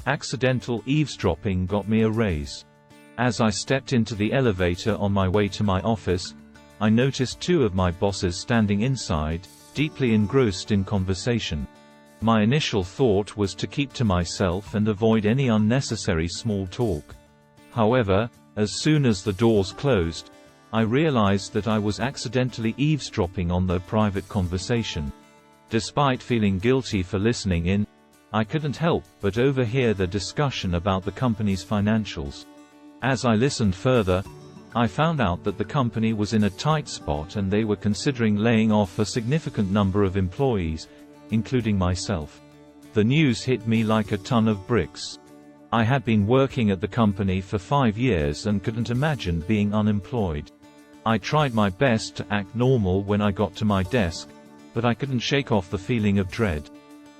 Accidental eavesdropping got me a raise. As I stepped into the elevator on my way to my office, I noticed two of my bosses standing inside, deeply engrossed in conversation. My initial thought was to keep to myself and avoid any unnecessary small talk. However, as soon as the doors closed, I realized that I was accidentally eavesdropping on their private conversation. Despite feeling guilty for listening in, I couldn't help but overhear their discussion about the company's financials. As I listened further, I found out that the company was in a tight spot and they were considering laying off a significant number of employees, including myself. The news hit me like a ton of bricks. I had been working at the company for 5 years and couldn't imagine being unemployed. I tried my best to act normal when I got to my desk, but I couldn't shake off the feeling of dread.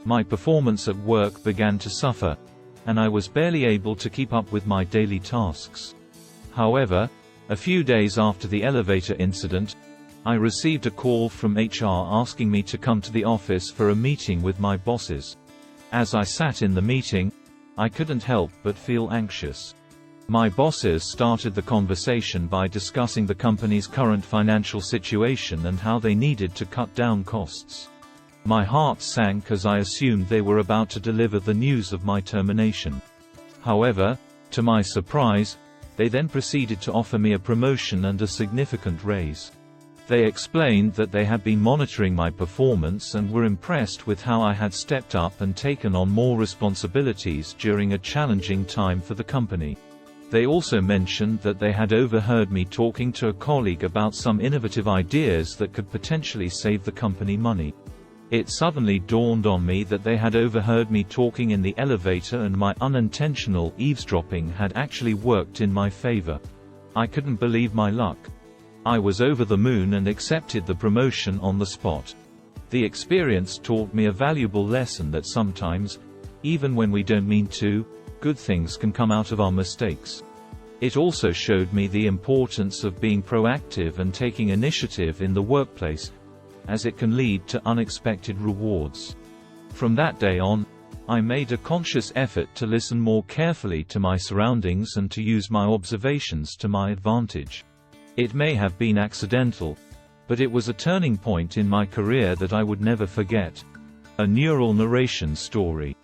My performance at work began to suffer, and I was barely able to keep up with my daily tasks. However, a few days after the elevator incident, I received a call from HR asking me to come to the office for a meeting with my bosses. As I sat in the meeting, I couldn't help but feel anxious. My bosses started the conversation by discussing the company's current financial situation and how they needed to cut down costs. My heart sank as I assumed they were about to deliver the news of my termination. However, to my surprise, they then proceeded to offer me a promotion and a significant raise. They explained that they had been monitoring my performance and were impressed with how I had stepped up and taken on more responsibilities during a challenging time for the company. They also mentioned that they had overheard me talking to a colleague about some innovative ideas that could potentially save the company money. It suddenly dawned on me that they had overheard me talking in the elevator and my unintentional eavesdropping had actually worked in my favor. I couldn't believe my luck. I was over the moon and accepted the promotion on the spot. The experience taught me a valuable lesson that sometimes, even when we don't mean to, good things can come out of our mistakes. It also showed me the importance of being proactive and taking initiative in the workplace, as it can lead to unexpected rewards. From that day on, I made a conscious effort to listen more carefully to my surroundings and to use my observations to my advantage. It may have been accidental, but it was a turning point in my career that I would never forget. A neural narration story.